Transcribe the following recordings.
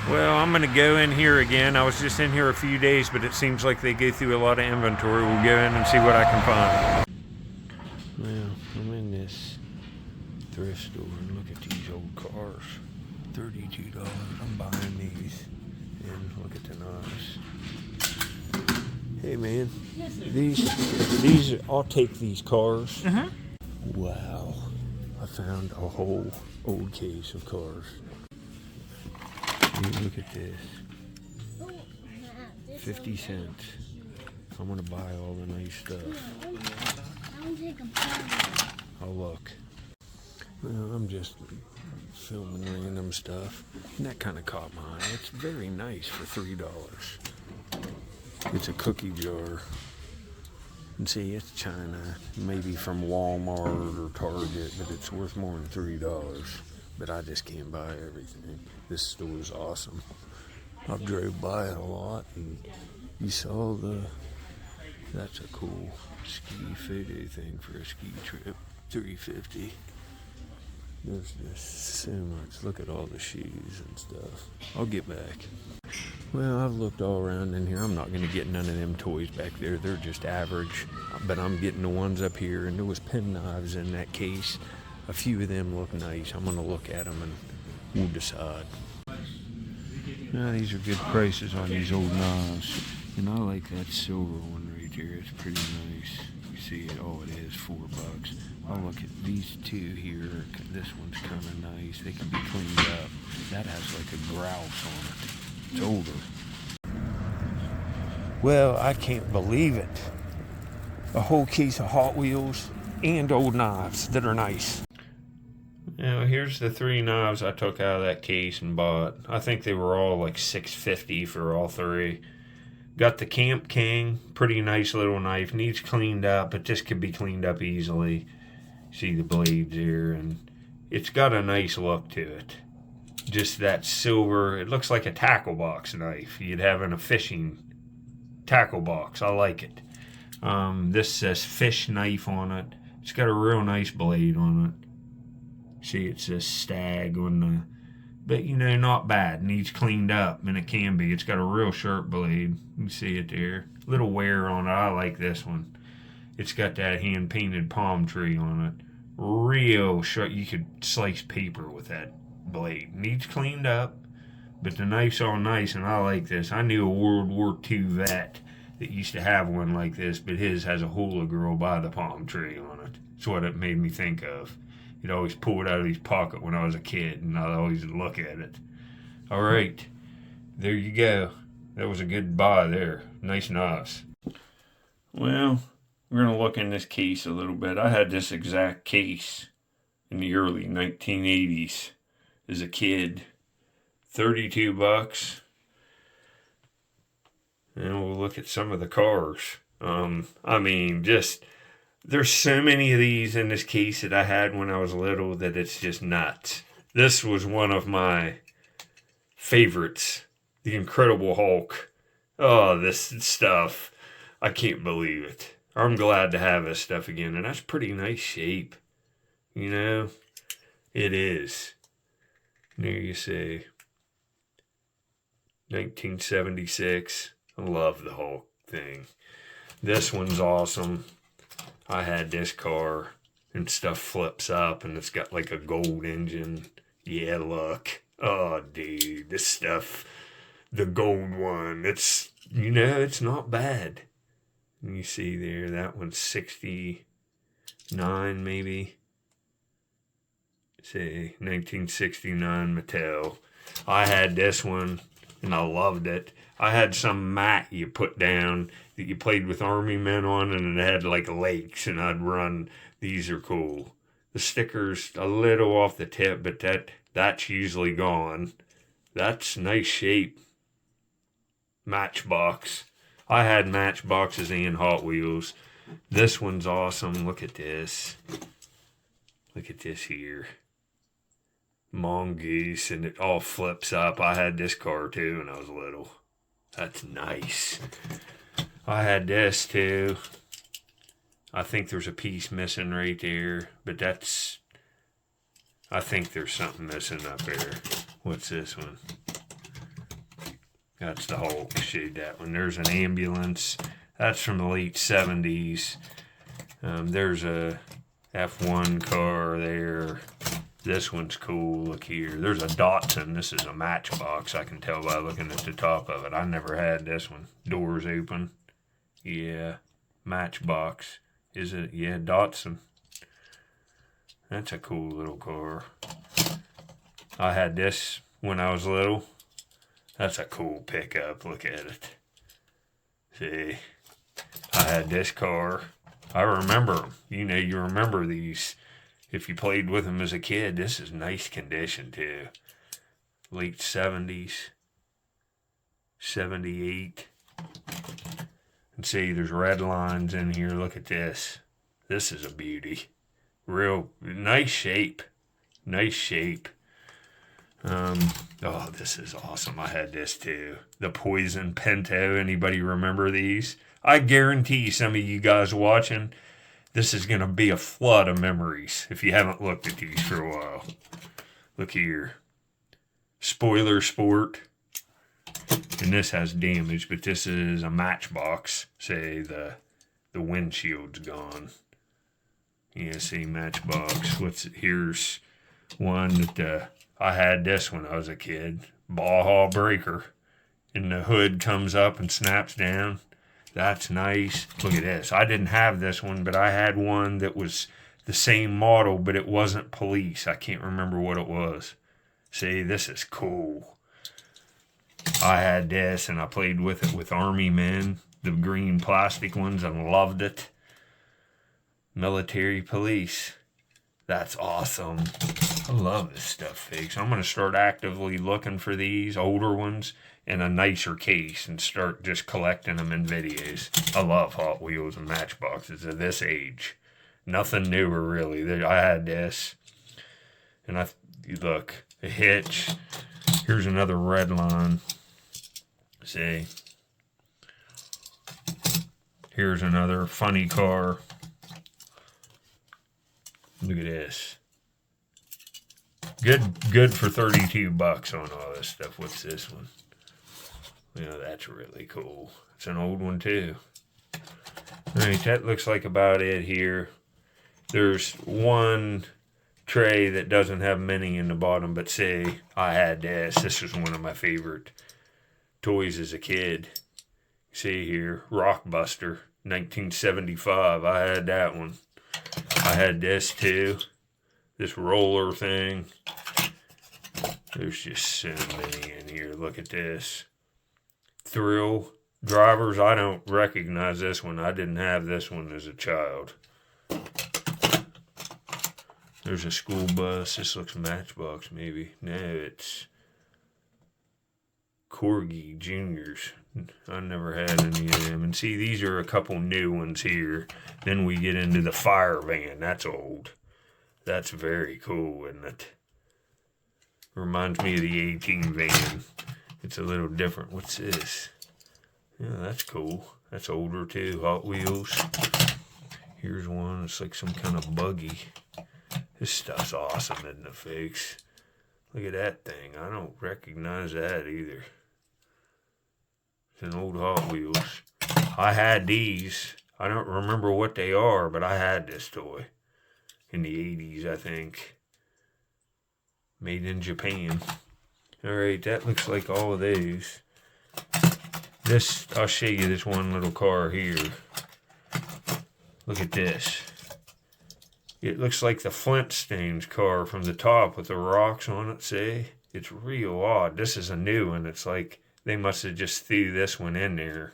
Well, I'm going to go in here again. I was just in here a few days, but it seems like they go through a lot of inventory. We'll go in and see what I can find. Well, I'm in this thrift store and look at these old cars. $32. I'm buying these. And look at the knives. Hey, man. Yes, sir. These, I'll take these cars. Uh-huh. Wow. I found a whole old case of cars. Look at this. 50 cents. I'm gonna buy all the nice stuff. I'll look. Well, I'm just filming random stuff. And that kind of caught my eye. It's very nice for $3. It's a cookie jar. And see, it's China, maybe from Walmart or Target, but it's worth more than $3. But I just can't buy everything. This store is awesome. I've drove by it a lot, and you saw that's a cool ski photo thing for a ski trip, $3.50. There's just so much. Look at all the shoes and stuff. I'll get back. Well, I've looked all around in here. I'm not going to get none of them toys back there. They're just average. But I'm getting the ones up here, and there was pen knives in that case. A few of them look nice. I'm going to look at them and we'll decide. Now, these are good prices on these old knives. And I like that silver one right there. It's pretty nice. You see it? Oh, it is $4. I'll look at these two here. This one's kind of nice. They can be cleaned up. That has like a grouse on it. It's older. Well, I can't believe it. A whole case of Hot Wheels and old knives that are nice. Now, here's the 3 knives I took out of that case and bought. I think they were all like $6.50 for all 3. Got the Camp King, pretty nice little knife. Needs cleaned up, but this could be cleaned up easily. See the blades here, and it's got a nice look to it. Just that silver, it looks like a tackle box knife you'd have in a fishing tackle box. I like it. This says fish knife on it. It's got a real nice blade on it. See, it says stag on the, but you know, not bad. Needs cleaned up, and it can be. It's got a real sharp blade. You see it there. Little wear on it. I like this one. It's got that hand-painted palm tree on it. Real sharp. You could slice paper with that blade. Needs cleaned up, but the knife's all nice, and I like this. I knew a World War II vet that used to have one like this, but his has a hula girl by the palm tree on it. That's what it made me think of. He'd always pull it out of his pocket when I was a kid, and I'd always look at it. All right, there you go. That was a good buy there. Nice knives. Well, we're going to look in this case a little bit. I had this exact case in the early 1980s as a kid. $32. And we'll look at some of the cars. I mean, just... There's so many of these in this case that I had when I was little that it's just nuts. This was one of my favorites. The Incredible Hulk. Oh, this stuff. I can't believe it. I'm glad to have this stuff again. And that's pretty nice shape. You know? It is. There you see. 1976. I love the Hulk thing. This one's awesome. I had this car, and stuff flips up, and it's got like a gold engine. Yeah, look. Oh, dude, this stuff, the gold one, it's, you know, it's not bad. You see there, that one's 69 maybe. Say, 1969 Mattel. I had this one, and I loved it. I had some mat you put down that you played with army men on, and it had like lakes, and I'd run. These are cool. The sticker's a little off the tip, but that's usually gone. That's nice shape. Matchbox. I had Matchboxes and Hot Wheels. This one's awesome. Look at this. Look at this here. Mongoose, and it all flips up. I had this car too when I was little. That's nice. I had this too. I think there's a piece missing right there, but that's, I think there's something missing up there. What's this one? That's the Hulk. Showed that one. There's an ambulance. That's from the late 70s. There's a F1 car there. This one's cool. Look here. There's a Datsun. This is a Matchbox. I can tell by looking at the top of it. I never had this one. Doors open. Yeah. Matchbox. Is it? Yeah, Datsun. That's a cool little car. I had this when I was little. That's a cool pickup. Look at it. See? I had this car. I remember them. You know, you remember these. If you played with them as a kid, this is nice condition too. Late 70s. 78. And see, there's red lines in here. Look at this. This is a beauty. Real nice shape. Nice shape. Oh, this is awesome. I had this too. The Poison Pinto. Anybody remember these? I guarantee some of you guys watching, this is going to be a flood of memories if you haven't looked at these for a while. Look here. Spoiler Sport. And this has damage, but this is a Matchbox. Say the windshield's gone. Yeah, see, Matchbox. Here's one that I had this when I was a kid. Baja Breaker. And the hood comes up and snaps down. That's nice. Look at this. I didn't have this one, but I had one that was the same model, but it wasn't police. I can't remember what it was. See, this is cool. I had this, and I played with it with Army men, the green plastic ones, and loved it. Military police. That's awesome. I love this stuff, folks. I'm going to start actively looking for these older ones in a nicer case and start just collecting them in videos. I love Hot Wheels and Matchboxes of this age. Nothing newer, really. I had this. And look, a hitch. Here's another red line. See? Here's another funny car. Look at this. Good for $32 on all this stuff. What's this one? You know, that's really cool. It's an old one too. Alright, that looks like about it here. There's one tray that doesn't have many in the bottom, but say I had this. This was one of my favorite toys as a kid. See here, Rockbuster, 1975. I had that one. I had this too. This roller thing. There's just so many in here. Look at this. Thrill drivers. I don't recognize this one. I didn't have this one as a child. There's a school bus. This looks Matchbox maybe. No, it's Corgi Juniors. I never had any of them. And see, these are a couple new ones here. Then we get into the fire van. That's old. That's very cool, isn't it? Reminds me of the 18 van. It's a little different. What's this? Yeah, that's cool. That's older too. Hot Wheels. Here's one. It's like some kind of buggy. This stuff's awesome, isn't it, folks? Look at that thing. I don't recognize that either. It's an old Hot Wheels. I had these. I don't remember what they are, but I had this toy. In the 80s, I think. Made in Japan. Alright, that looks like all of these. This, I'll show you this one little car here. Look at this. It looks like the Flintstones car from the top with the rocks on it, see? It's real odd. This is a new one. It's like they must have just threw this one in there.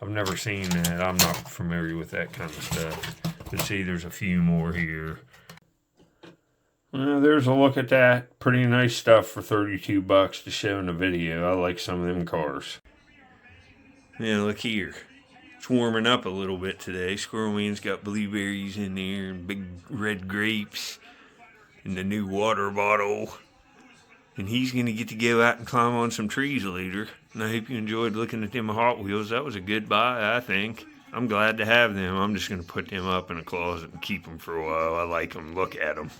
I've never seen that. I'm not familiar with that kind of stuff. But see, there's a few more here. Well, there's a look at that. Pretty nice stuff for $32 to show in the video. I like some of them cars. Yeah, look here. It's warming up a little bit today. Squirrel Man's got blueberries in there and big red grapes and the new water bottle. And he's going to get to go out and climb on some trees later. And I hope you enjoyed looking at them Hot Wheels. That was a good buy, I think. I'm glad to have them. I'm just going to put them up in a closet and keep them for a while. I like them. Look at them.